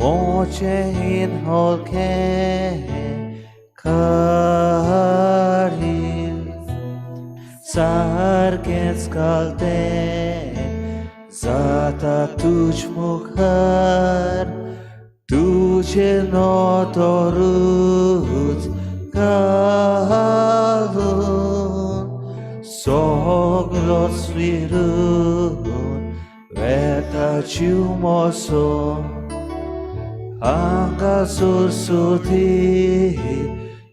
मोचे hinholke karim sarkens kalte zata tuj mukhar tuje notorut kalun soglos virun veta ciumoson Angka susuti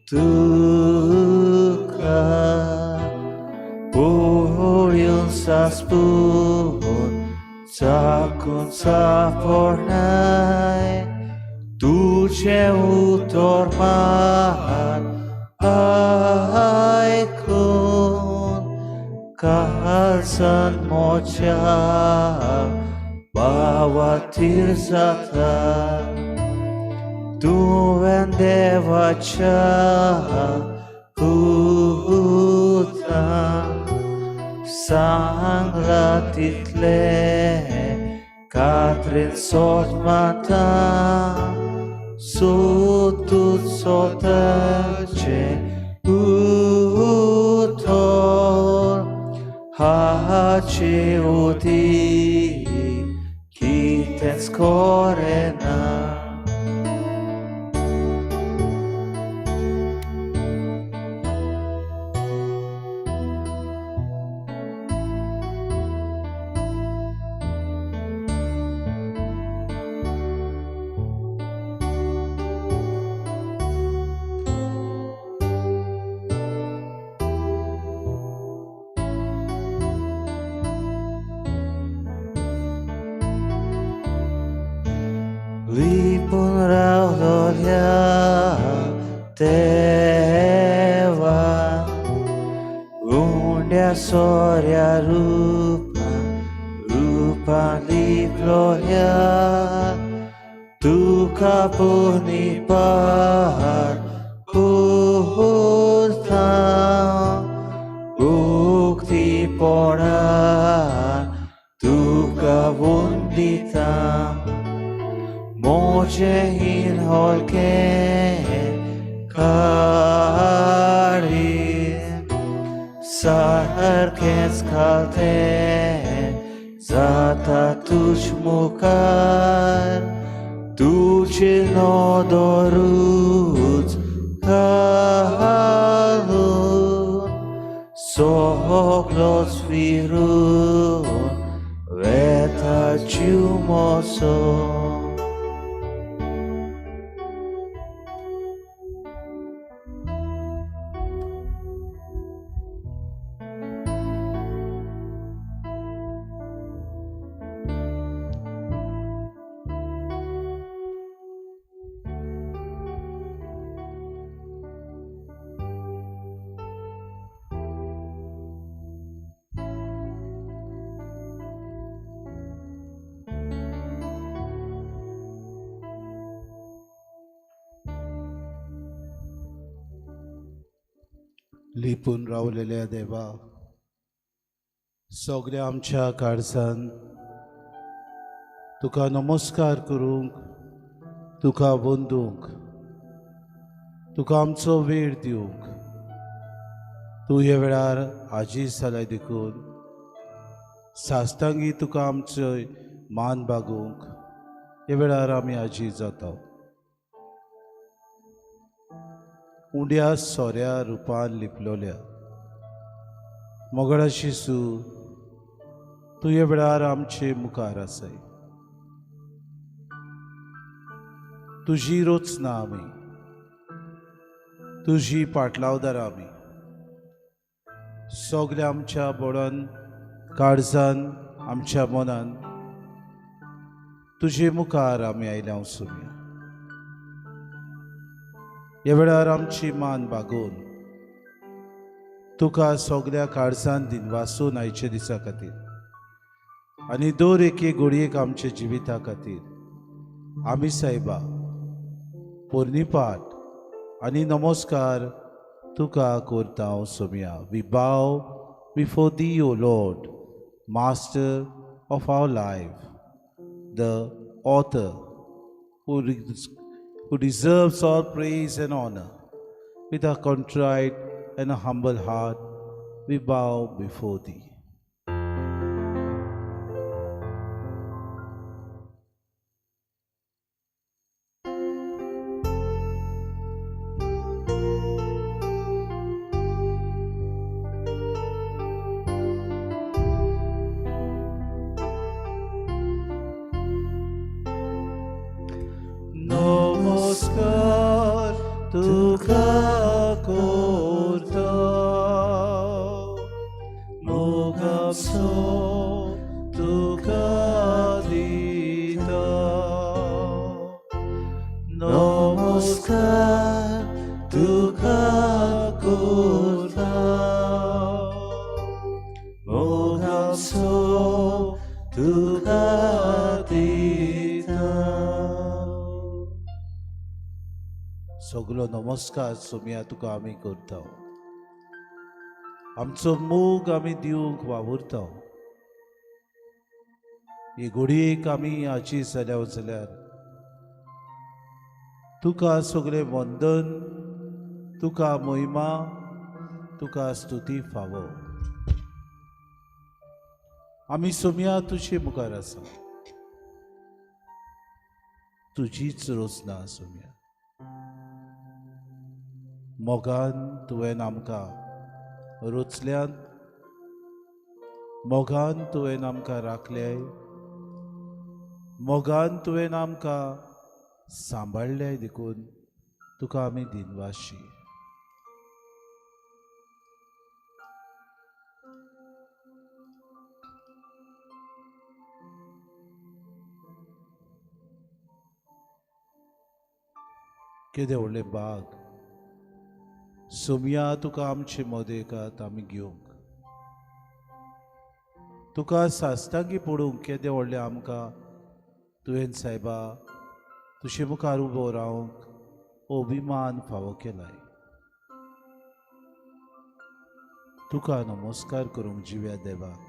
tuka Puriun saspun Sakun sapornai Tuce utorman Aikun Kalsan mocha Bawa tirsata Tu vendevacha puta sangratitle Katrin sotmata sutut sotace utor hace uti kitens korena Lipun raudolya teva Undya sorya rupa liploya Tuka punipar kurtam Bukti poran tuka bunditam Moche hinholke karim sarkens kalte zata tuj mukar tuche nodorut kalun soglos virun veta ciumoson लिपून रावलेल्या देवा सगळ्या आमच्या काळजान तुका नमस्कार करूंक तुका वंदूंक तुका आमचो वेळ दिवंक तूं ह्या वेळार आजीस जाल्यार देखून साश्टांगी तुका आमचो मान बागोवंक ह्या वेळार आमी आजी जाता उंड्या सोऱ्या रुपान लिपलोल्या मोगळा शिसू तूं ह्या वेळार आमचे मुखार आसाय तुजी रोचना आमी तुजी पाटलावदार आमी सगळ्या आमच्या बोडान काळजान आमच्या मनान तुजे मुखार आमी आयल्या वचुया ह्या वेळार आमची मान बागोवन तुका सगळ्या काळजान दिनवासून आयचे दिसा खातीर आनी दर एके घडयेक आमच्या जिविता खातीर आमी सायबा पोरनिपाट आनी नमस्कार तुका करता वचुया we bow before thee, O Lord, Master of our life, the author who deserves all praise and honor. With a contrite and a humble heart, we bow before thee. Namaskar tuka korta, mogam so tuka dita. Namaskar tuka korta, mogam so tuka dita. सगलो नमस्कार सोम्या तुका आमी करता. आमचो मोग आमी दिवंक वावुरता. ही घडयेक आमी हाची जाल्यार तुका सगळे वंदन, तुका महिमा, तुका स्तुती फावो. आमी सोम्या तुजे मुखार आसा. तुजीच रोसना सोम्या. मोगान तुवें आमकां रोचल्यान, मोगान तुवें आमकां राखल्याय, मोगान तुवें आमकां सांबाळल्याय देखून तुका आमी दिनवाशी. केदें व्हडलें बाग सोम्या तुका आमचे मोदेकात आमी घेवंक, तुका साश्टांगी पडूंक केदें व्हडलें आमकां तुवें सायबा तुजे मुखार उबो रावंक अभिमान फावो केलाय. तुका नमस्कार करूंक जिव्या देवाक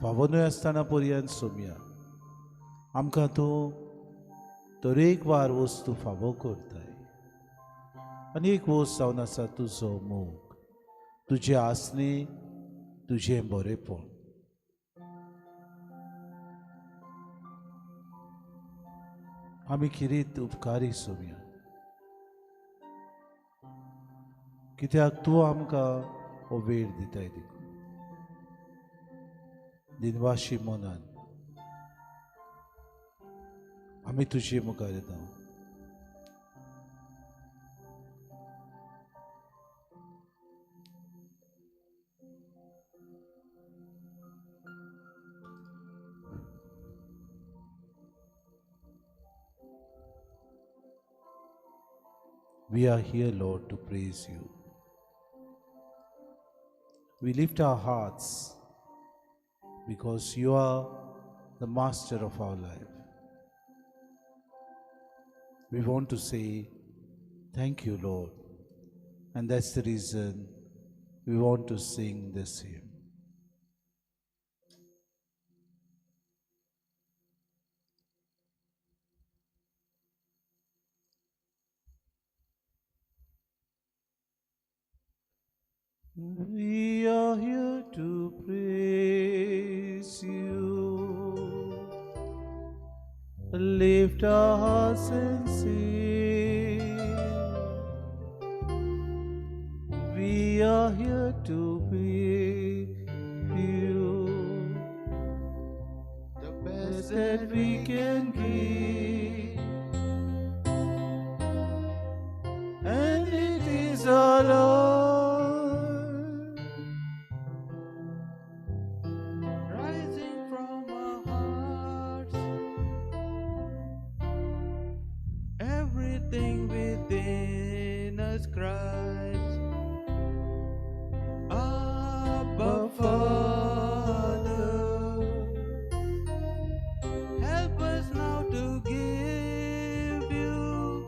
फावो न्हय आसतना पर्यंत सोम्या आमकां तूं तरेकवार वस्तू फावो करताय. आनी एक वस्त जावन आसा तुजो मोग, तुजे आसने, तुजें बरेंपण. आमी खिरीत उपकारी सोम्या, कित्याक तूं आमकां हो वेळ दिताय देखून. दिनवाशी मनान आमी तुजे मुखार येता. We are here, Lord, to praise you. We lift our hearts because you are the master of our life. We want to say, thank you, Lord. And that's the reason we want to sing this hymn. We are here to praise you. Lift our hearts and sing. We are here to praise you. The best that we can give. And it is our Lord. Within us Christ, Abba Father, help us now to give you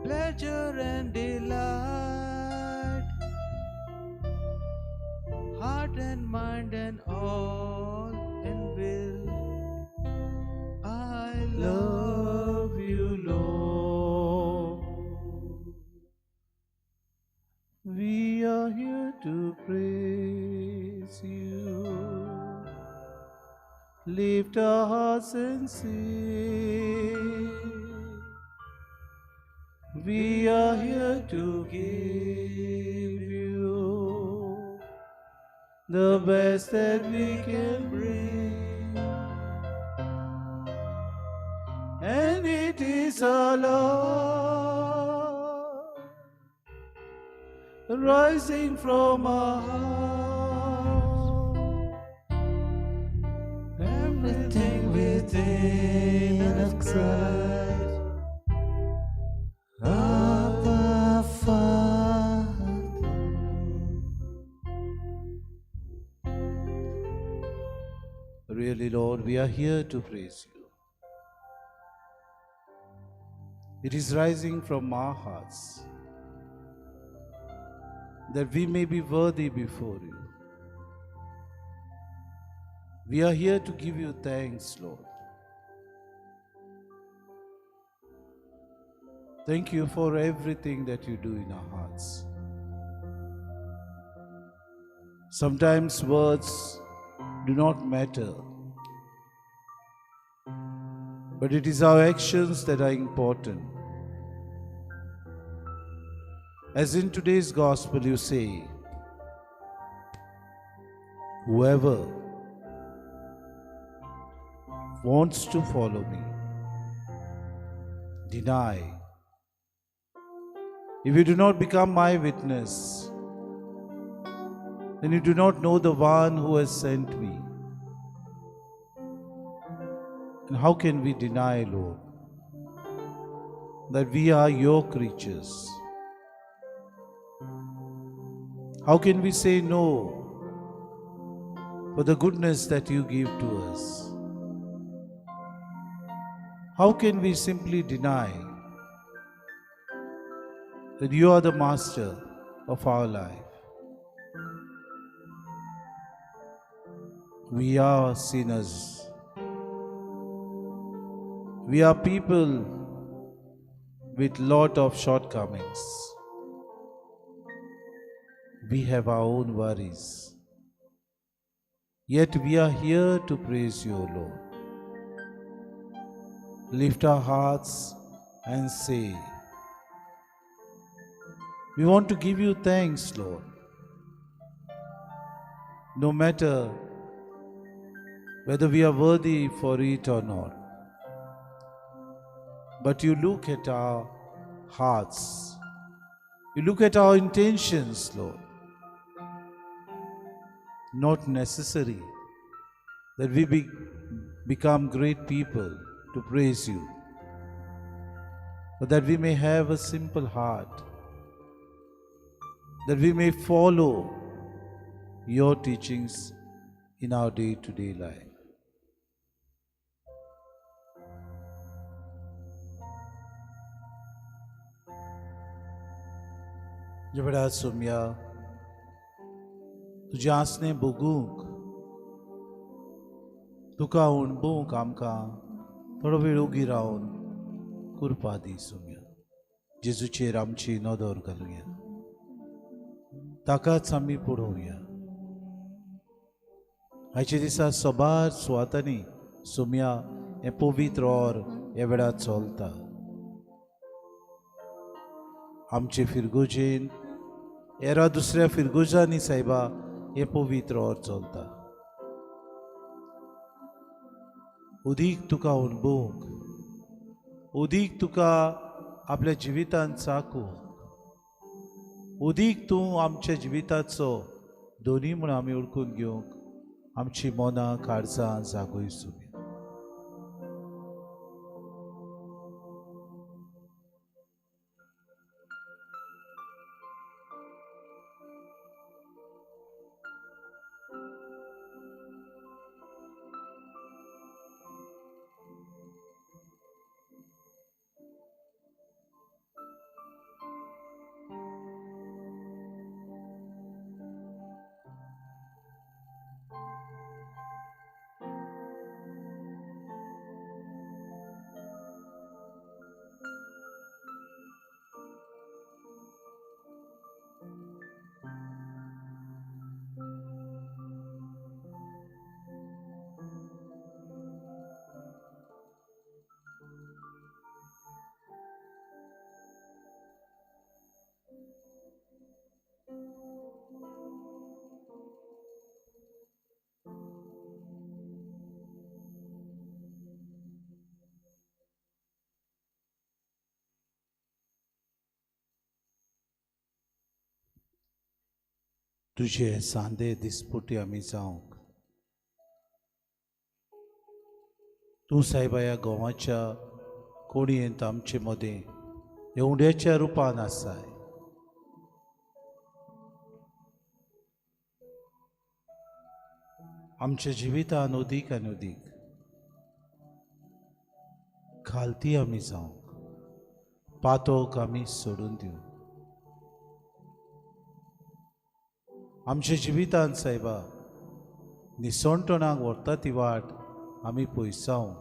pleasure and delight, heart and mind and all and will. our hearts and sing. We are here to give you the best that we can bring, and it is our love rising from our heart. Everything within us cries, Abba, Father. Really, Lord, we are here to praise you. It is rising from our hearts that we may be worthy before you. We are here to give you thanks, Lord. Thank you for everything that you do in our hearts. Sometimes words do not matter, but it is our actions that are important. As in today's gospel you say, whoever wants to follow me, deny. If you do not become my witness, then you do not know the one who has sent me. And how can we deny, Lord, that we are your creatures? How can we say no for the goodness that you give to us? How can we simply deny that you are the master of our life? We are sinners. We are people with lot of shortcomings. We have our own worries. Yet we are here to praise you, Lord. Lift our hearts and say, we want to give you thanks, Lord. No matter whether we are worthy for it or not. But you look at our hearts. You look at our intentions, Lord. Not necessary that we become great people to praise you, but that we may have a simple heart, that we may follow your teachings in our day-to-day life. जबडा सुम्या तुझ्या आसने बगूंक तुका उणबूंक आमकां थोडो वेळ उगी रावन कृपा दी सुम्या. जेजूचेर आमची नदर घालुया, ताकाच आमी पळोवया. आयच्या दिसा सोबार सुवातांनी सुम्या हें पवित्र ओर ह्या वेळार चलता. आमचे फिरगोजेन एरा दुसऱ्या फिरगोजांनी सायबा हें पवित्र ओर चलता. उदीक तुका उणबूंक, उदीक तुका आपल्या जिवितांत चाकूंक, उदीक तूं आमच्या जिविताचो दोनी म्हूण आमी ओळखून घेवंक आमची मनां काळजां जागोय सुम्या. तुझे सांदे दिसपुटी आमी जावंक तूं सायबा ह्या गोवाच्या कोणयेंत आमचे मदें एवढ्याच्या रुपान आसाय. आमच्या जिवितान उदीक आनी उदीक खालती आमी जावंक पातोवक आमी सोडून दिवं. आमच्या जिवितान सायबा निसणटणाक व्हरता ती वाट आमी पयसावंक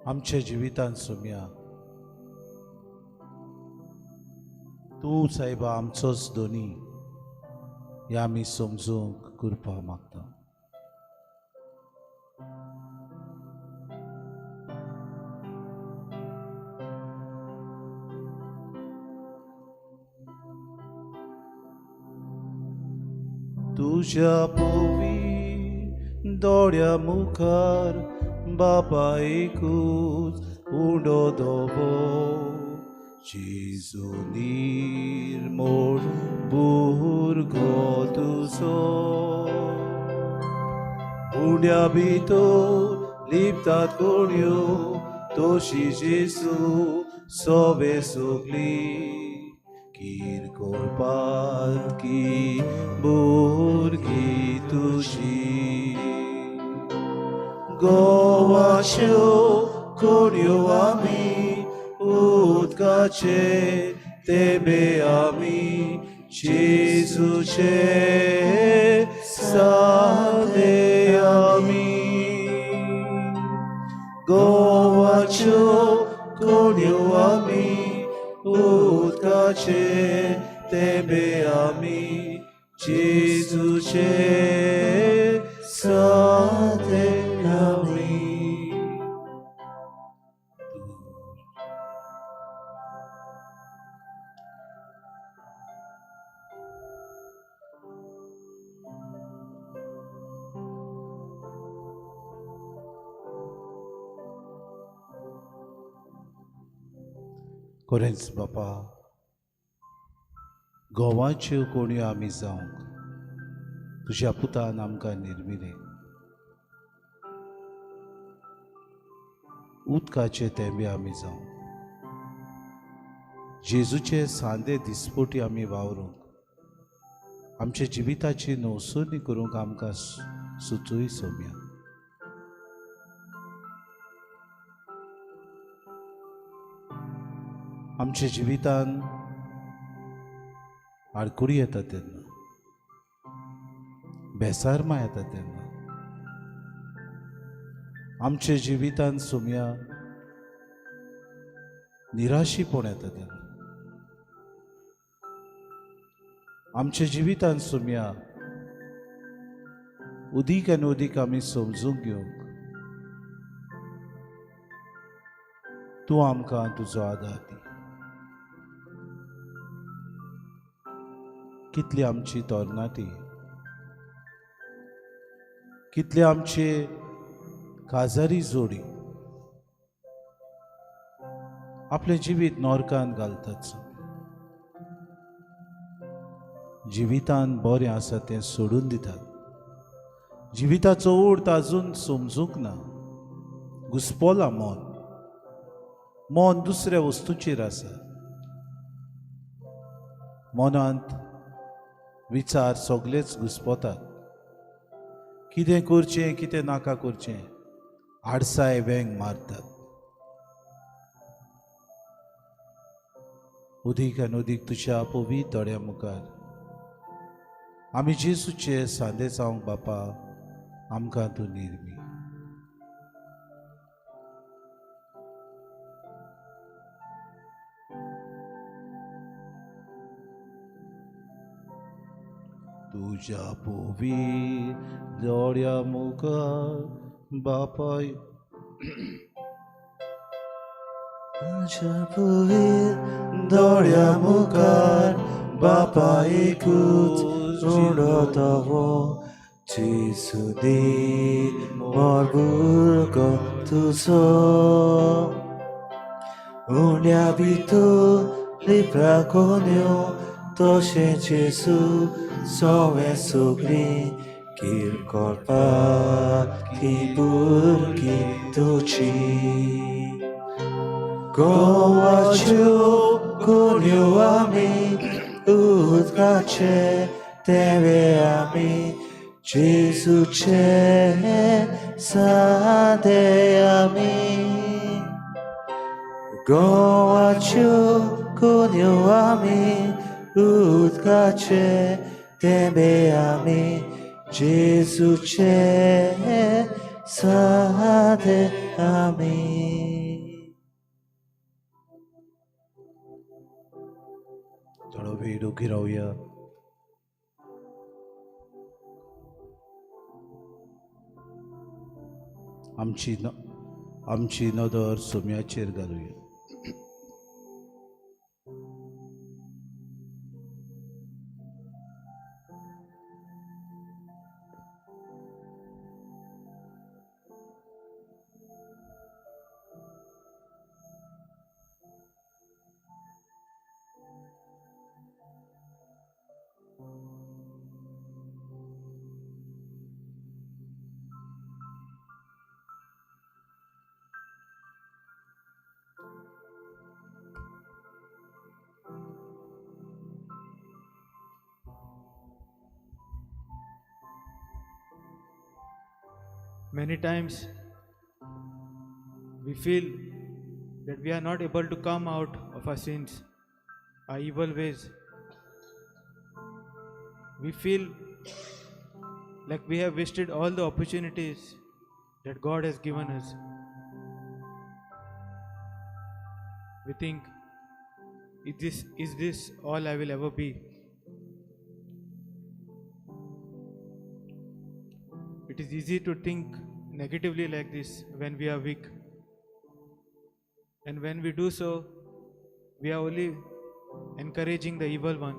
आमच्या जिवितान सुम्या तूं सायबा आमचोच दोनी हें आमी समजूंक करपा मागता. तुझ्या पोवी दोळ्या मुखार बापा एकूच उडो धोबो जेजू निर्मोळ भुरगो तुजो उड्या भितर लिपतात कोणयो तोशी जेजू सोबे सोगली कीर कोरपात की भुरगी तुजी गोवाच्यो कोणयो आमी उदकाचे तेबे आमी जेजूचे सांदे आमी गोवाच्यो कोणयो आमी उदकाचे तेबे आमी जेजूचे सांदे आमी. कोरेंच बापा गोवाच्यो कोणयो आमी जावंक तुज्या पुतान आमकां निर्मिले उदकाचे तेंबे आमी जावंक जेजूचे सांदे दिसपोटी आमी वावरूंक आमच्या जिविताची नवसुर्णी करूंक आमकां सुचोय सोम्या. आमच्या जिवितान आडकुडी येता तेन्ना बेसारमा येता तेन्ना आमच्या जिवितान सुम्या निराशीपण येता तेन्ना आमच्या जिवितान सुम्या उदीक आनी उदीक आमी समजूंक घेवंक तूं आमकां तुजो आदार दी. कितली आमची तोरणाटी कितले आमचे काजारी जोडी आपले जिवीत नोरकान घालतात. जिवितान बरें आसा तें सोडून दितात. जिविताचो उर्थ आजून समजूंक ना. घुस्पोलां मन दुसऱ्या वस्तूचेर आसा. मनांत विचार सगळेच घुस्पोतात. कितें करचें कितें नाका करचें आडसाय वेंग मारतात. उदीक आनी उदीक तुज्या पवित्र दोळ्या मुखार आमी जेजूचे सांदे जावंक बापा आमकां तूं निर्मी. तुझ्या पवित्र दोळ्या मुखार बापाय तुझ्या पवित्र दोळ्या मुखार बापा एकूच उडो धोबो जेजू निर्मोळ भुरगो तुजो Uniabito libraconio tosce Gesù soe sugri kir korpa kibur tuci Goachu kunyo ami utkache teve ami Gesù c'è sade ami Goachu kunyo ami utkache teve ami Gesù c'è sade ami थोड़ा वीडियो गिराओया आमची नदर सोम्याचेर घालुया Many times we feel that we are not able to come out of our sins, our evil ways. We feel like we have wasted all the opportunities that God has given us. We think, is this all I will ever be? It is easy to think negatively like this when we are weak. And when we do so, we are only encouraging the evil one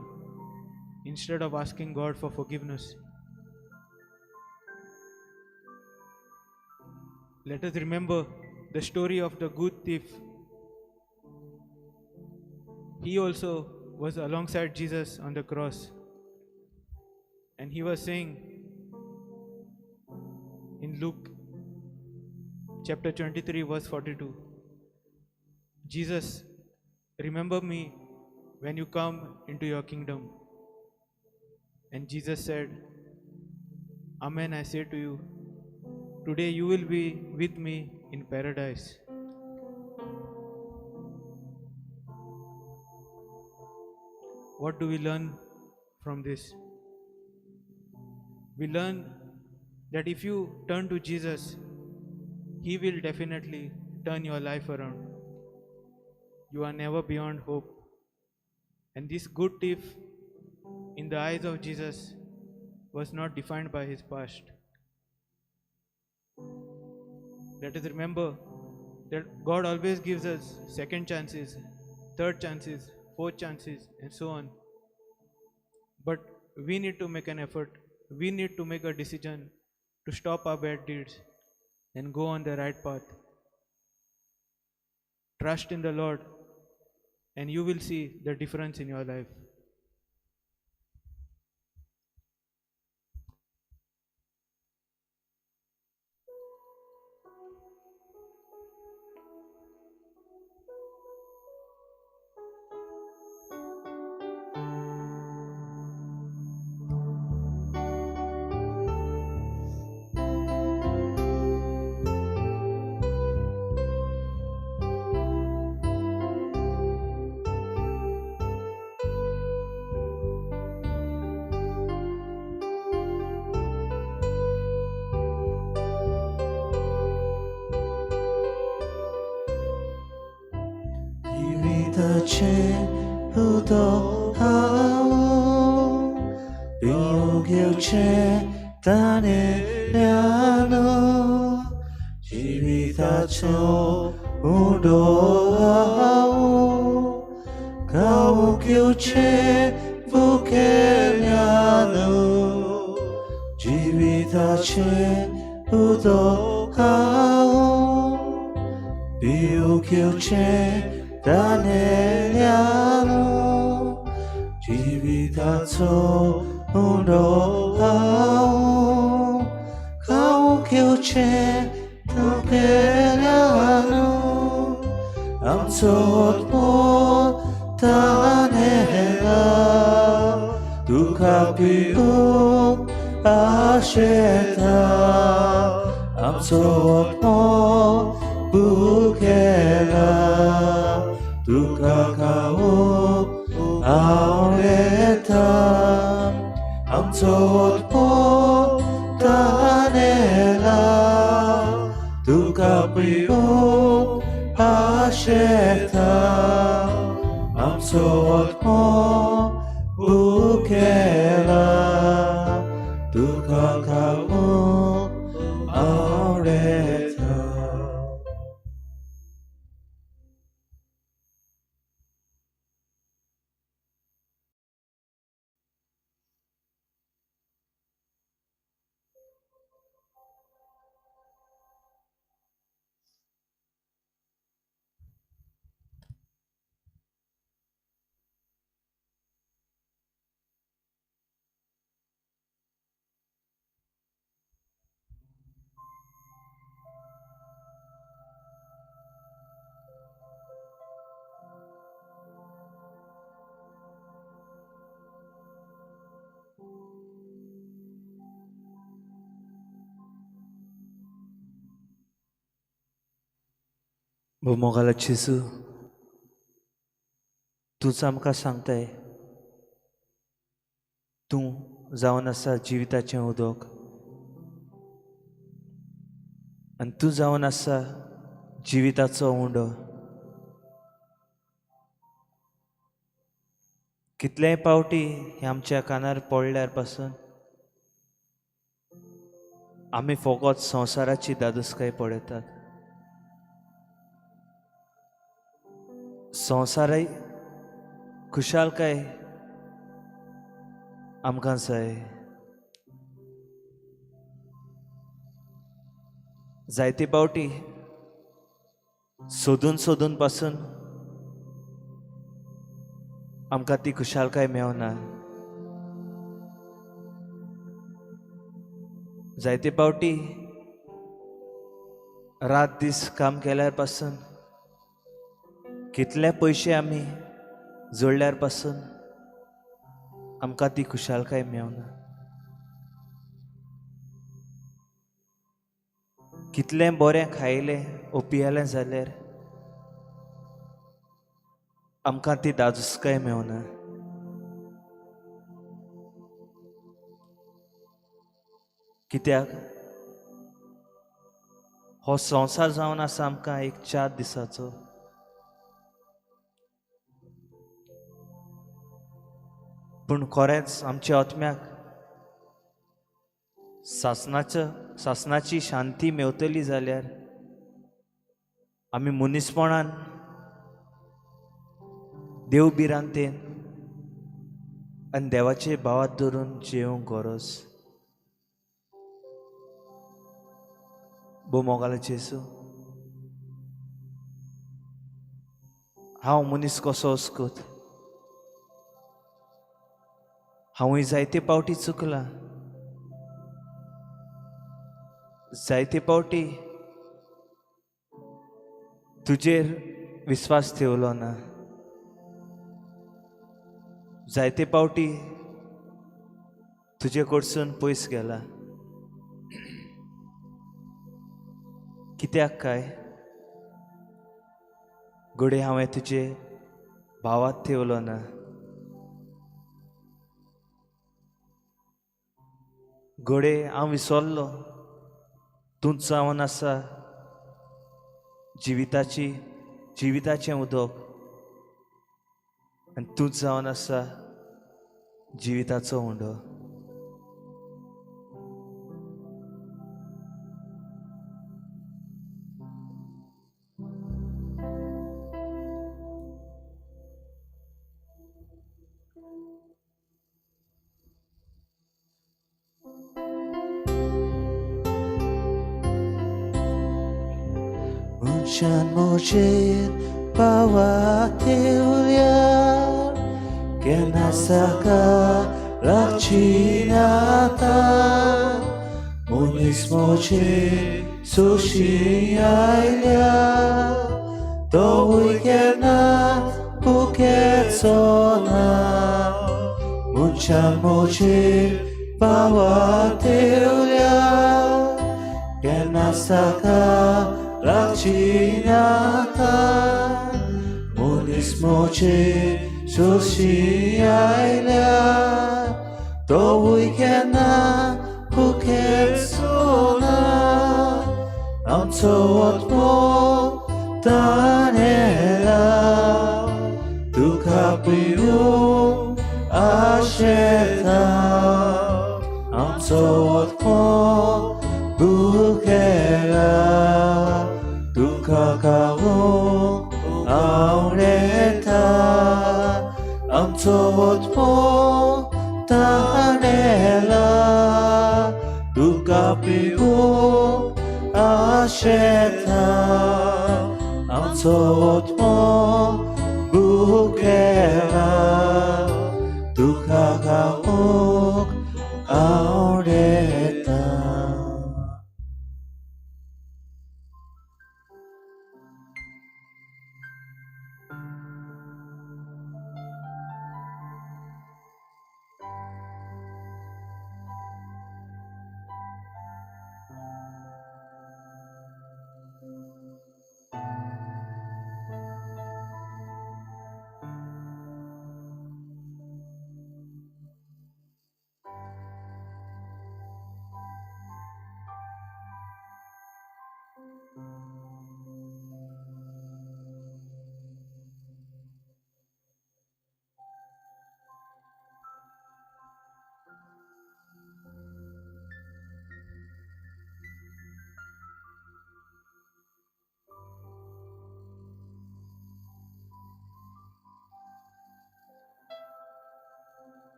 instead of asking God for forgiveness. Let us remember the story of the good thief. He also was alongside Jesus on the cross. And he was saying in Luke chapter 23 verse 42, Jesus, remember me when you come into your kingdom. And Jesus said, Amen, I say to you, today you will be with me in paradise. What do we learn from this? We learn that if you turn to Jesus, He will definitely turn your life around. You are never beyond hope. And this good thief, in the eyes of Jesus, was not defined by his past. Let us remember that God always gives us second chances, third chances, fourth chances, and so on. But we need to make an effort. We need to make a decision to stop our bad deeds and go on the right path. Trust in the Lord, and you will see the difference in your life. 우도하오 비오교체 다니냐노 지비다초 우도하오 가오교체 부케냐노 지비다체 우도하오 비오교체 Daneliano Divitato undo ao Kau kiuche Tokeliano Amsot mo Danela Dukapiu Asheta Amsot mo Bukela Dukakao Aureta Amsot mo Danela Dukapiu Asheta Amsot mo Bukela Dukakao Aureta. मोगाला जेजू तूंच आमकां सांगताय तूं जावन आसा जिविताचें उदक आनी तूं जावन आसा जिविताचो उंडो. कितलेय पावटी हे आमच्या कानार पडल्यार पासून आमी फकत संवसाराची दादोसकाय पळयतात. संवसाराय खुशालकाय आमकां जाय. जायते पावटी सोदून सोदून पासून आमकां ती खुशालकाय मेवना. जायते पावटी रात दीस काम केल्यार पासून कितले पयशे आमी जोडल्यार पासून आमकां ती खुशालकाय मेवना. कितलें बरें खायलें ओ पियेलें जाल्यार आमकां ती दादोसकाय मेवना. कित्याक हो संवसार जावन आसा आमकां एक 4 दिसाचो. पूण खरेंच आमच्या आत्म्याक सासणाची शांती मेवतली जाल्यार आमी मनीसपणान देव बिरांतेन आनी देवाचे भावात धरून जेवंक गरज. मोगाला जेजू हांव मनीस कसो वचकूत हांवूय जायते पावटी चुकलां. जायते पावटी तुजेर विस्वास ठेवलो ना. जायते पावटी तुजे कडसून पयस गेला. कित्याक काय घडये हांवें तुजे भावात ठेवलो ना. घडये हांव विसरलो तूंच जावन आसा जिविताचें उदक आनी तूंच जावन आसा जिविताचो undo. Chan mojin bawat tiulian kena segala cinta munis moci sushi ailia Doi kena bukit sona Munchan moci bawat tiulian kena segala cinta munis moci sushi ailia Doi kena bukit sona Am tawat mo tanela Duka piyong asyeta Am tawat mo bukela Duka kawong aureta Am tawat mo tanela Duka piyong asyeta Ang tawat mo bukela Duka kaog aureta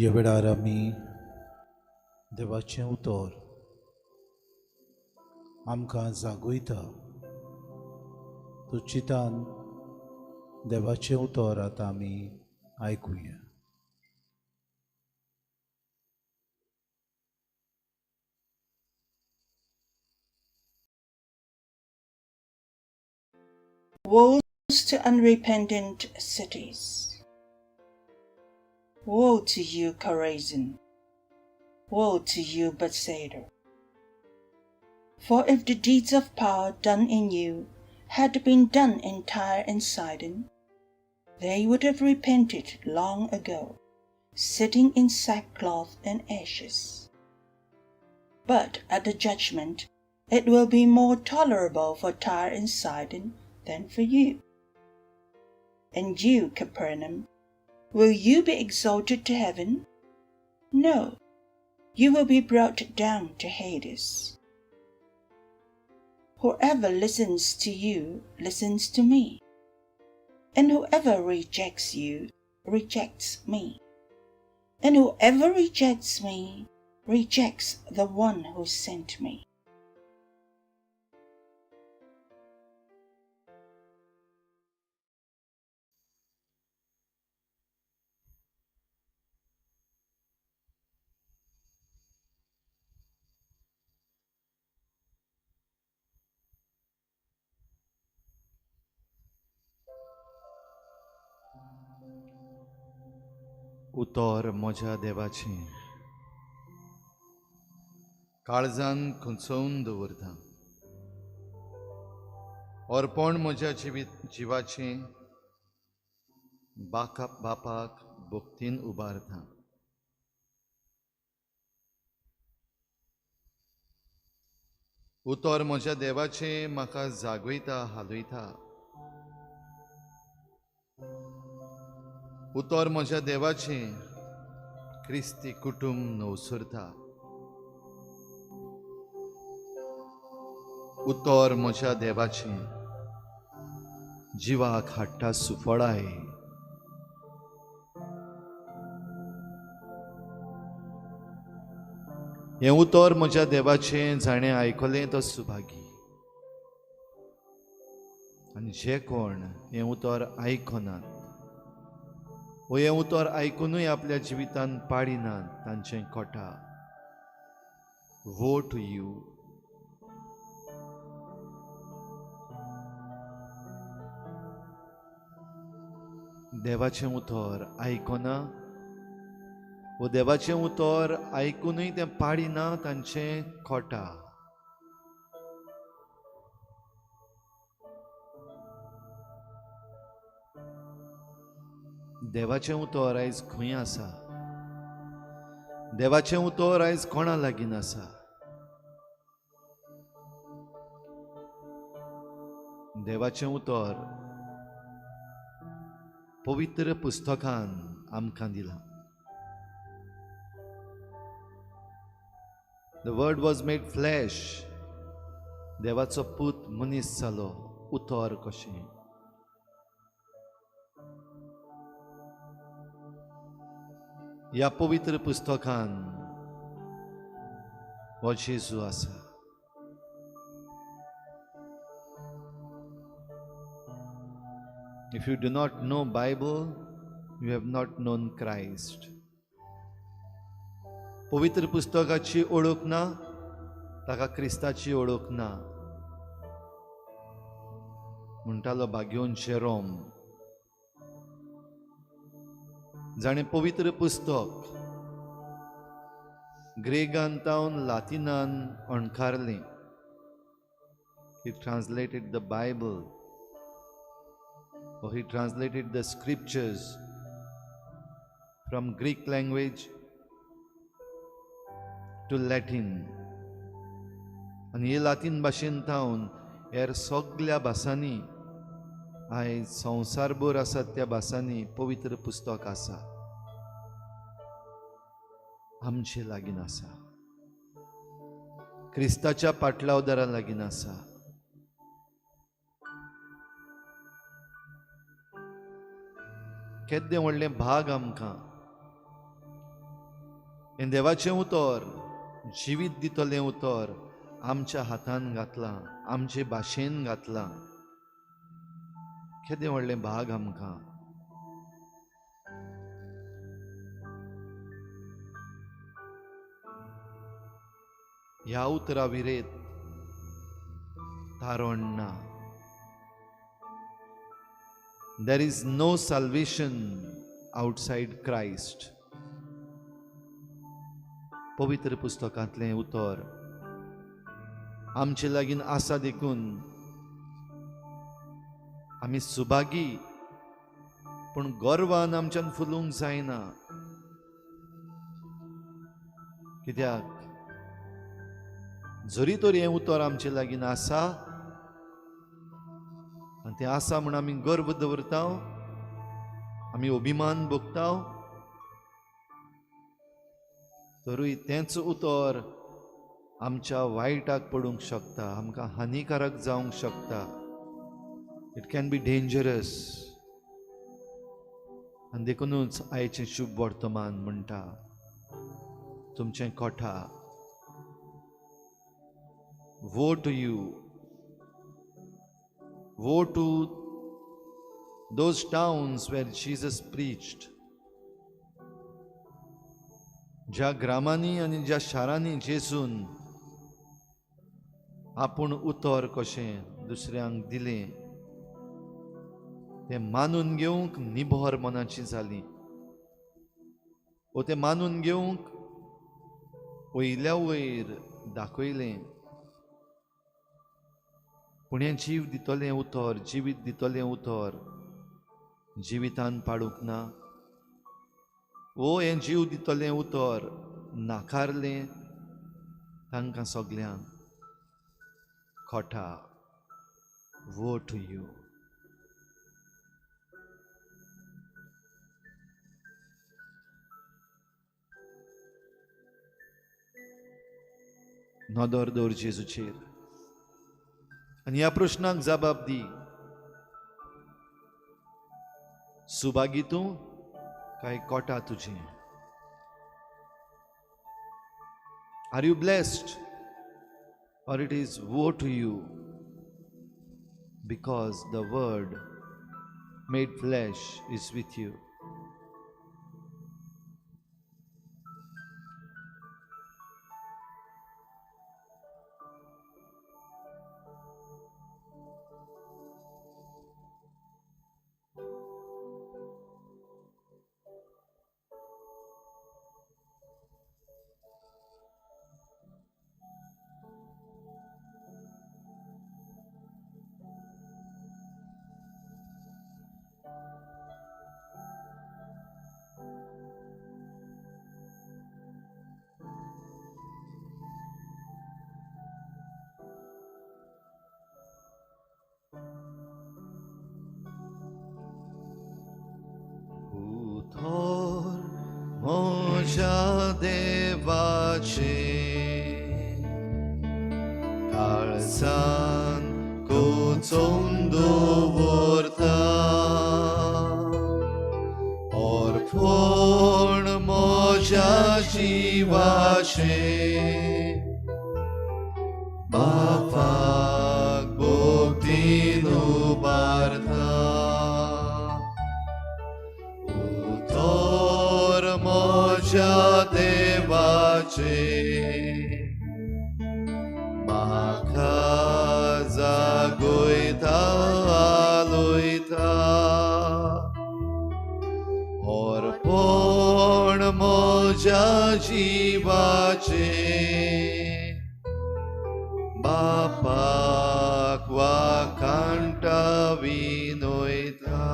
ह्या वेळार आमी देवाचें उतर आमकां जागयता तो चितान देवाचें उतर आतां आमी आयकुया. Woes to unrepentant cities. Woe to you, Chorazin! Woe to you, Bethsaida! For if the deeds of power done in you had been done in Tyre and Sidon, they would have repented long ago, sitting in sackcloth and ashes. But at the judgment it will be more tolerable for Tyre and Sidon than for you. And you, Capernaum, will you be exalted to heaven? No, you will be brought down to Hades. Whoever listens to you listens to me, and whoever rejects you rejects me, and whoever rejects me rejects the one who sent me. उतर म्हज्या देवाचें, काळजान खंचोवन दवरता. अर्पण म्हज्या जिवाचें, बापाक भक्तीन उबारता. उतर म्हज्या देवाचें, म्हाका जागयता हालयता. उतर म्हज्या देवाचें, क्रिस्ती कुटुंब नवसुरता. उतर म्हज्या देवाचें, जिवाक हाडटा सुफळाय. हें उतर म्हज्या देवाचें जाणें आयकलें तो सुभागी. आनी जे कोण हें उतर आयकनात वो हें उतर आयकूनय आपल्या जिवितांत पाडिनात तांचें कोटा. वो टू यू. देवाचें उतर आयकना वो देवाचें उतर आयकूनय तें पाडिना तांचें खोटा. देवाचें उतर आयज खंय आसा? देवाचें उतर आयज कोणा लागीं आसा? देवाचें उतर पवित्र पुस्तकान आमकां दिलां. The word was made flesh. देवाचो पूत मनीस जालो. उतर कशें. ह्या पवित्र पुस्तकान हो जेजू आसा. If you do not know Bible, you have not known Christ. पवित्र पुस्तकाची ओळख ना ताका क्रिस्ताची ओळख ना म्हणटालो भाग्योन जेरोम. जाणें पवित्र पुस्तक ग्रेकांतावन लातिनान अणकारलें. He translated the Bible, or he translated the scriptures from Greek language to Latin. आनी हे लातीन भाशेन तावन हेर सगळ्या भासांनी आयज संवसारभर आसात त्या भासांनी पवित्र पुस्तक आसा. आमचे लागीं आसा. क्रिस्ताच्या पाटलावदारा लागीं आसा. केदें व्हडलें भाग आमकां. हें देवाचें उतर, जिवीत दितलें उतर आमच्या हातान घातलां, आमचे भाशेन घातलां. केदें व्हडलें भाग आमकां. ह्या उतरा विरेत तारण ना. There is no salvation outside Christ. पवित्र पुस्तकांतलें उतर आमचे लागीं आसा देखून आमी सुभागी, पूण गर्वान आमच्यान फुलूंक जायना. कित्याक जरी तर हें उतर आमचे लागीं आसा आनी तें आसा म्हूण आमी गर्व दवरता, आमी अभिमान भोगता, तरूय तेंच उतर आमच्या वायटाक पडूंक शकता, आमकां हानिकारक जावंक शकता. It can be dangerous. आनी देखूनच आयचें शुभ वर्तमान म्हणटा तुमचें कोठा. Woe to you. Woe to those towns where Jesus preached. ज्या ग्रामांनी आनी ज्या शारांनी जेजून आपूण उतर कशें दुसऱ्यांक दिलें तें मानून घेवंक निभर मनाची जालीं. वो ते मानून घेवंक वयल्या वयर दाखयलें, पूण हें जीव दितलें उतर, जिवीत दितलें उतर जिवितान पाडूंक ना. वो हें जीव दितलें उतर नाकारलें तांकां सगल्यांक खोटा. वो टू यू. नदर दवर जेजूचेर आनी ह्या प्रश्नाक जबाब दी. सुभागी तूं काय कोटा तुजें? Are you blessed or it is woe to you because the word made flesh is with you. उतर म्हज्या देवाचे काळजान कोचोवन दवरता. अर्पण म्हज्या जिवाचे बापाक भोगतीन उबारता. उतर म्हज्या देवाचे म्हाका जागयता आलोयता. अर्पण म्हज्या जिवाचे बापाक वाकांटा विनयता.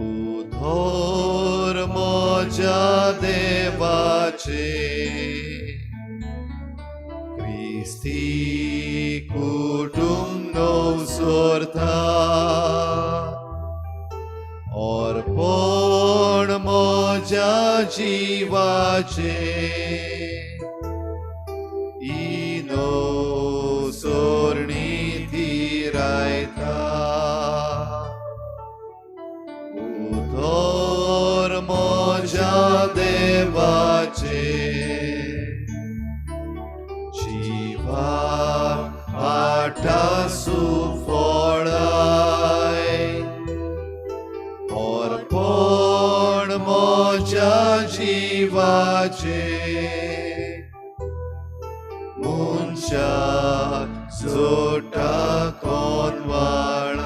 उतर म्हज्या देवाचे क्रिस्ती कुटुंब नवसोरता. अर्पण म्हज्या जिवाचे इनो सोरणी तिरायता. उतर म्हज्या देवाचे जिवाक आटा सुफळाय. अर्पण म्हज्या जिवाचे मनशाक जोडटा कोनवाळाय.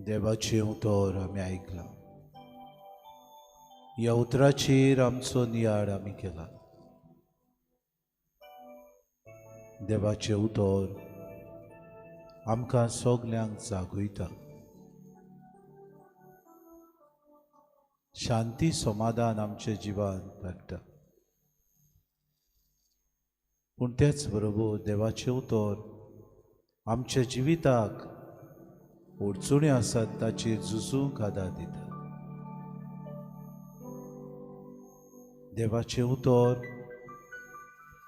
देवाचें उतर आमी आयकलां. ह्या उतराचेर आमचो नियाळ आमी केला. देवाचें उतर आमकां सगल्यांक जागयता. शांती समाधान आमच्या जिवांत धाडटा. पूण तेच बरोबर देवाचें उतर आमच्या जिविताक अडचण्यो आसात ताचेर झुजूंक आदार दिता. देवाचें उतर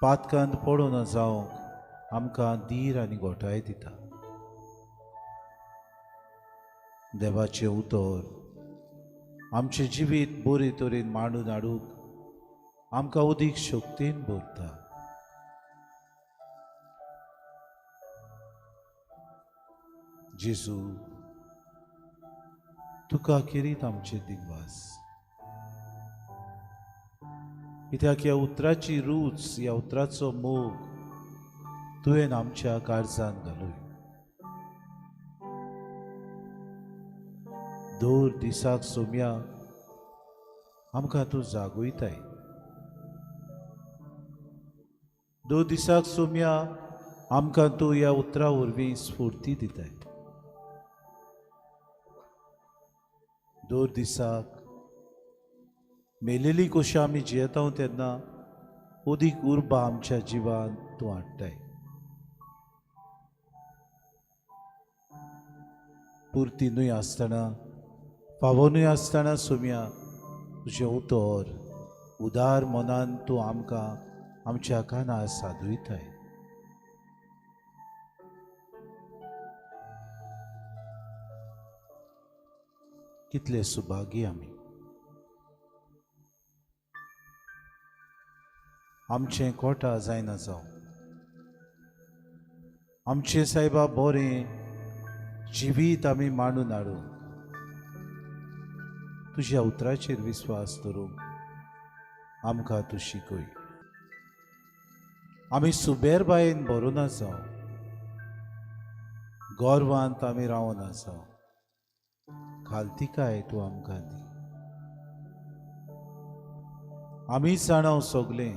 पातकांत पडून जावंक आमकां धीर आनी घोटाय दिता. देवाचें उतर आमचें जिवीत बरे तरेन मांडून हाडूंक आमकां उदीक शक्तीन भरता. जेजू, तुका किरीत आमचे दिग्वास. कित्याक ह्या उतराची रूच, ह्या उतराचो मोग तुवें आमच्या काळजांत घालूय. दर दिसाक सोम्या आमकां तूं जागयताय. दर दिसाक सोम्या आमकां तूं ह्या उतरा वरवीं स्फूर्ती दिताय. दर दिसाक मेलेली कशी आमी जियेता तेन्ना उदीक उर्बा आमच्या जिवान तूं हाडटाय. पुर्ती न्हय आसतना, फावो न्हय आसतना सोम्या तुजें उतर उदार मनान तूं आमकां आमच्या कानार सादुयताय. कितले सुभागी आमी. आमचें कोटा जायना जावं, आमचें सायबा बरें जिवीत आमी मांडून हाडूंक तुज्या उतराचेर विस्वास दवरूंक आमकां तूं शिकय. आमी सुबेरबायेन भरोना जावं, गोरवांत आमी रावना जावं, खालतिकाय तूं आमकां दी. आमी जाणाव सोगलें,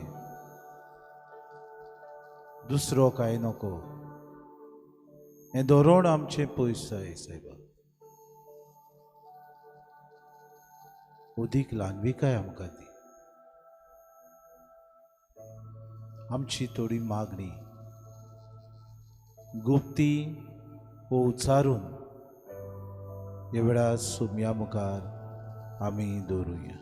दुसरो कांय नको. हें धोरण आमचें पयस जाय सायबा. उदीक ल्हानविकाय आमकां दी. आमची थोडी मागणी गुप्ती वो उच्चारून ह्या वेळार सोम्या मुखार आमी दवरुया.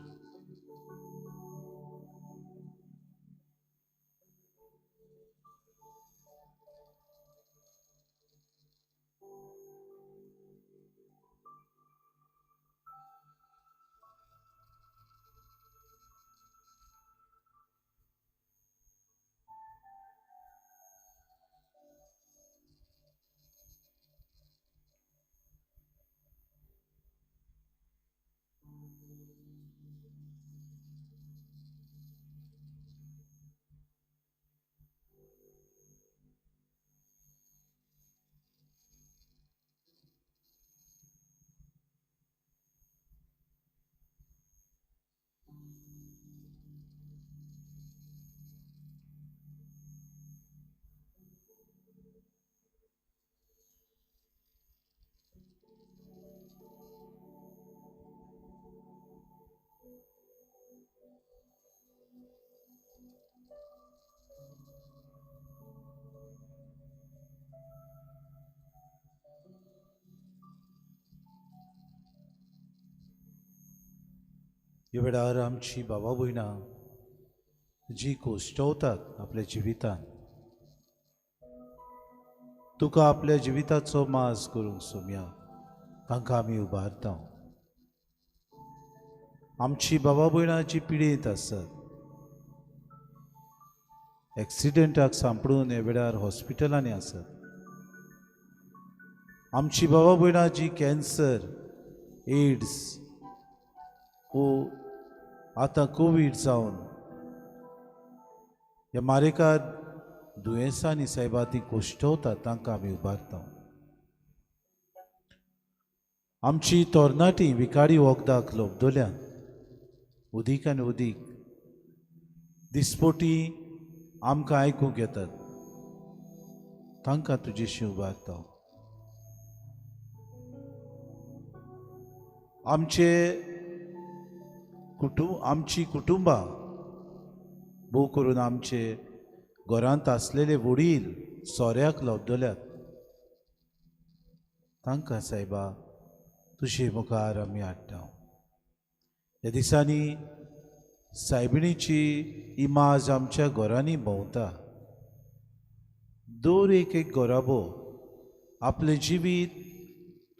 ह्या वेळार आमची भावा भयणां जी कोश्टवतात आपल्या जिवितान, तुका आपल्या जिविताचो माज करूंक सोम्या तांकां आमी उबारता. आमची भावा भयणां जी पिडेंत आसात, एक्सिडेंटाक सांपडून ह्या वेळार हॉस्पिटलांनी आसात, आमची भावा भयणां जी कॅन्सर, एड्स वो आतां कोवीड जावन ह्या मारेकार दुयेंसांनी सायबा ती कोश्टवतात तांकां आमी उबारता. आमची तोरणाटीं विकारी वखदाक लोबदोल्यान उदीक आनी उदीक दिसपोटी आमकां आयकूंक येतात, तांकां तुजेशी उबारता. आमची कुटुंबां भोव करून आमचे घरांत आसलेले वडील सोऱ्याक लोबदोल्यात, तांकां सायबा तुजे मुखार आमी हाडटा. ह्या दिसांनी सायबिणीची इमाज आमच्या घरांनी भोंवता. दर एक घोराबो आपलें जिवीत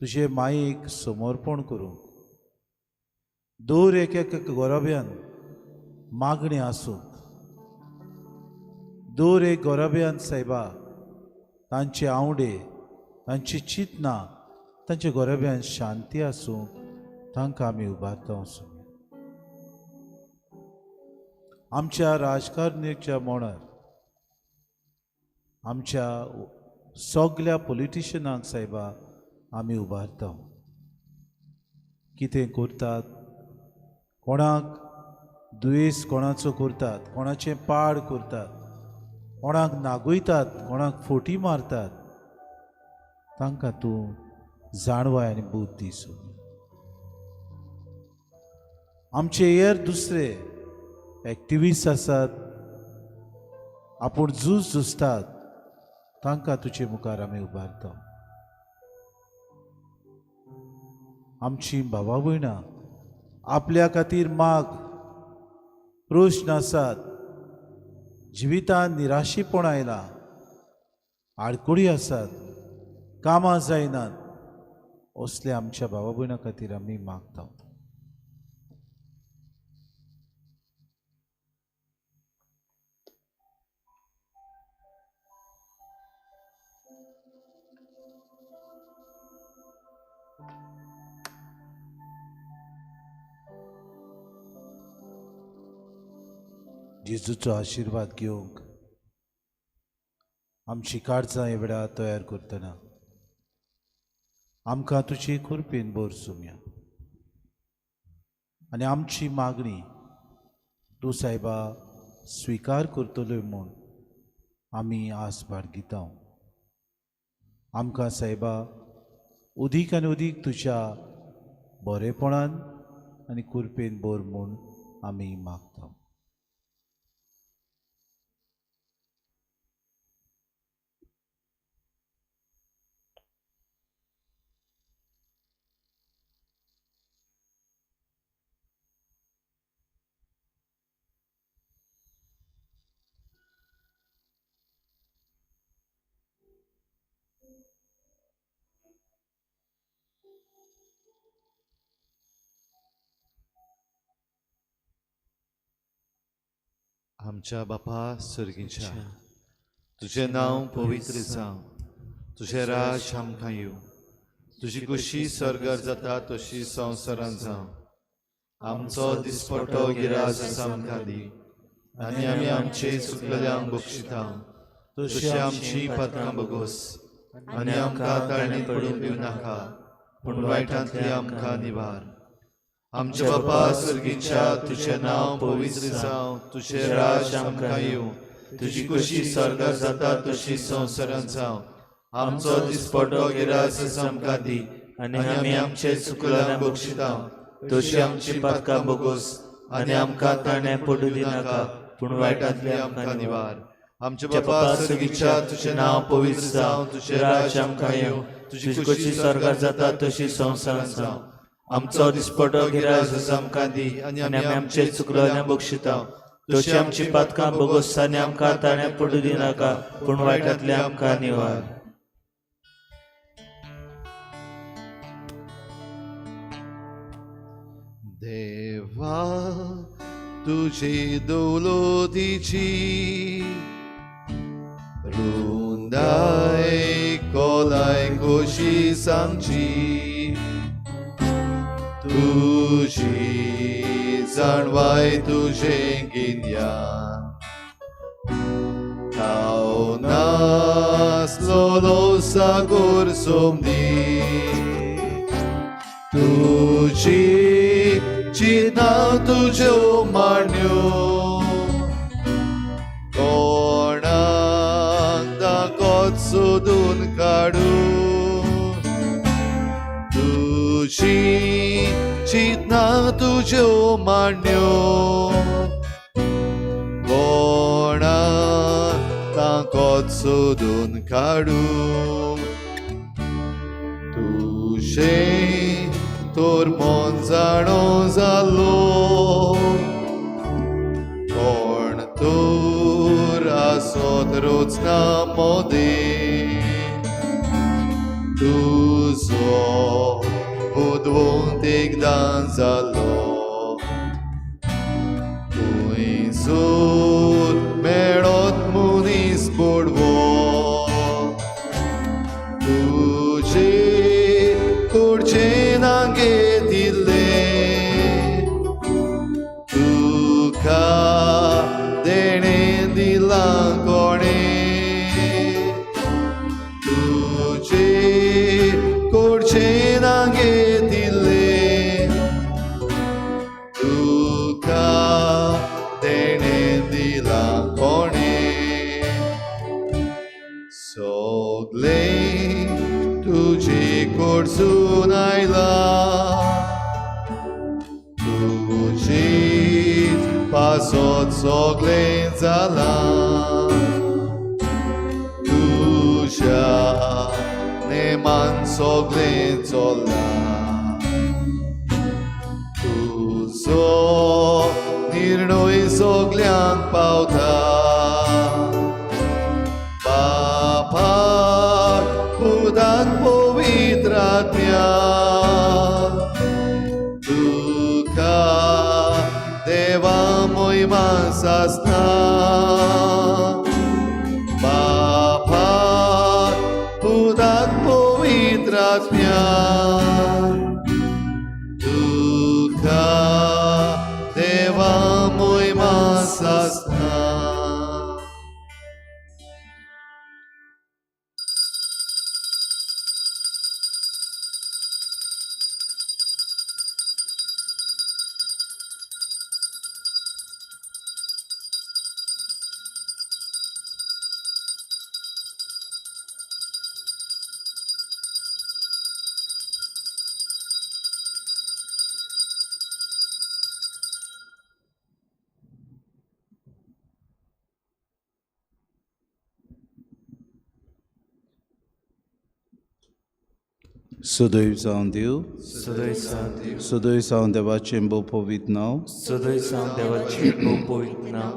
तुजे मायेक समर्पण करूंक, दर एक घोराब्यान मागणी आसूं दूर एक गोरब्यान सायबा तांचे आवडे तांची चिंतना तांचे गोरब्यान शांती आसूं तांकां आमी उबारता वचूं आमच्या राजकारण्याच्या मोणार आमच्या सगल्या पॉलिटिशियनांक सायबा आमी उबारता कितें करतात कोणाक दुयेस कोणाचो करतात कोणाचें पाड करतात कोणाक नागयतात कोणाक फोटी मारतात तांकां तूं जाणवाय आनी बुद्धी सो आमचे हेर दुसरे एक्टिविस्ट आसात आपूण झुजतात तांकां तुजे मुखार आमी उबारता आमची भावा भयणां आपल्या खातीर माग प्रश्न आसात जिवितांत निराशीपण आयलां आडकुडी आसात कामां जायनात असल्या आमच्या भावा भयणां खातीर आमी मागता जेजूचो आशिर्वाद घेवंक आमची काळजां हे वेळार तयार करतना आमकां तुजी कृपेन बोर सुमया आनी आमची मागणी तूं सायबा स्विकार करतलो म्हूण आमी आस बाळगिता आमकां सायबा उदीक आनी उदीक तुज्या बरेपणान आनी कृपेन बोर म्हूण आमी मागता आमच्या बापा सर्गीच्या तुझें नांव पवित्र जावं तुझें राज आमकां येवं तुजी कुशी सर्गार जाता तशी संवसारांत जावं आमचो दिसपट्टो गिराज आमकां दी आनी आमी आमचे चुकलेल्यांक बक्षिता तशी आमची पातकां बगोस आनी आमकां ताळणेंत पडूंक दिवं नाका पूण वायटांतली आमकां निवार आमच्या बापा सर्गीच्या तुझें नांव पवित्र जावं तुझें राज आमकां येवं तुजी कुशी सर्गार जाता तशी संवसारांत जावं आमचो दिसपट्टो गिराज आमकां दी आनी आमी आमचे चुकल्यांक बक्षिता तशी आमची पातकां बगोस आनी आमकां ताळणें पडूं दिनाका पूण वायटांतली आमकां निवार आमच्या बापा सर्गीच्या तुझें नांव पवित्र जावं तुझें राज आमकां येवं तुजी कुशी सर्गार जाता तशी संवसारांत जावं आमचो दिसपट्टो गिराज आमकां दी आनी आमी आमचे चुकल्यांक बक्षिता तशी आमची पातकां बगोस आनी आमकां ताळणें पडूं दिनाका पूण वायटांतली आमकां निवार देवा तुझे दौलतीची रुंदाय कोलाय कशी सांगची तुझी जाणवाय तुझें गिन्यान हांव नासलोलो सागोर सोमदी तुजी चिंता तुज्यो मांड्यो कोणाक दाखोत सोदून काडू तुजी चिंतना तुज्यो मांड्यो कोणाक दाखोत सोदून काडू तुजें तोर मन जाणो जालो कोण तोर आसोत रोजना मोदे तुजो उद्वंत एकदां जालो तुवें तुझे नांगे दिले तुका देणे दिला कोणे तुझे कोडचे नांगे दिले तुका देणे दिला कोणे सोगले तुझे कोडसून आयला तुझे पासोत सोगले जाला तुझ्या नेमान सोगले चोला तुझो निर्णय सोगल्यांक पावता बापा उदाक पवित्र आत्म्या तुका देवा मोहिमा सासना बापा उदाक पवित्र आत्म्या तुका देवा मोहिमा सासना Sudoy जावन देव सदैव सावन देव सुदय जावन देवाचें बो पवित्र नांव सदैव सावन देवाचे पवित्र नाव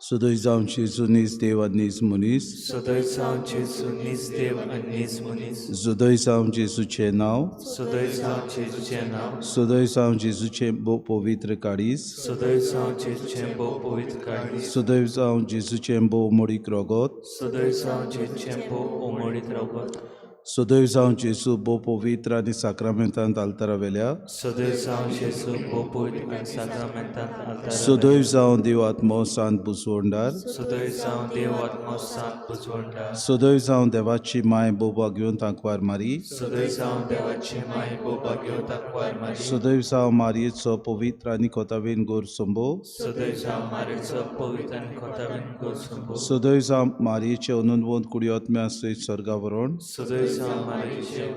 सुदय जावन जेजू नीज देव आनी नीज मनीस सदैव सावन जेजू नीज देव आनी नीज मनीस सुदय जावन जेजूचें नांव सदैव सावन जेजूचें नाव सुदय जावन जेजूचें बो पवित्र काळीज सदैव सावन जेजूचें बो पवित्र काळीज सुदय जावन जेजूचें बो मोडीक रोगोत सदैव सावन जेजूचें बो ओमडीत रगत सुदय जावन जेजू बो पवित्र आनी साक्रामेंतांत आल्तारा वेल्या सदैव सावन जेजू बो पवित्र आनी साक्रामेंतांत आल्तारा सुदय जावन देव आत्मो सांत बुजवंडार सदैव सावन देव आत्मो सांत पुजवंडार सुदय जावन देवाची माय बोबा घेवन तांकवार मारी सदैव सावन देवाची माय बोबा घेवन तांकवार मारी सुदैव जावन मारयेचो पवित्र आनी कोतावेन गोर संबो सदैव सावन मारेचो पवित्र आनी खोतावेन गोर संबो सुदैव जावन मारयेचे अनंतवंत कुडियोत्म्या सयत स्वर्गावरण सदैव सावन मारेचे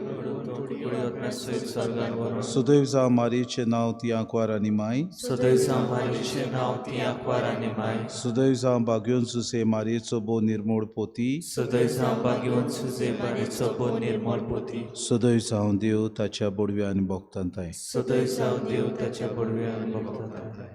कुडियोत्म्या सयत स्वर्गार व्हरून सुदैव जावन मारयेचे नांव ती आंकवार आनी माय सदैव सावन मारेचे नाव ती आंकवार आनी माय सुदैव जावन बागयोन सुसे मारयेचो बो निर्मळ पोती सदैव सावन बागेवन सुजे मारेचो बो निर्मळ पोती सुदैव जावन देव ताच्या बोडव्या आनी भोगतांताय सदैव सावन देव ताच्या बोडव्या आनी भक्तांताय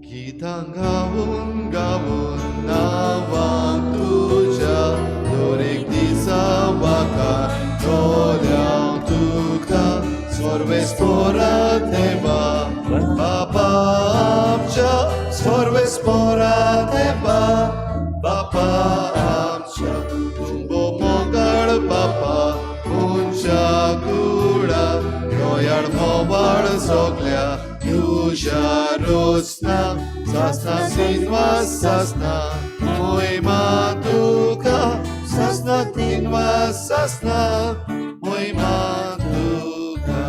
गीतां गावून गावून नावां तुझ्या दरेक दिसा वाका दोल्यां तुका सर्वेस्परा देवा बापा आमच्या सर्वेस्परा देवा बापा आमच्या तुंबो मोगाळ बापा तुमच्या कुडा गोयाळ मोवाळ सोगल्या तुझ्या रोसना सासना तिनवास सासना मोहिमा तुका सासना तिनवास सासना मोहिमा तुका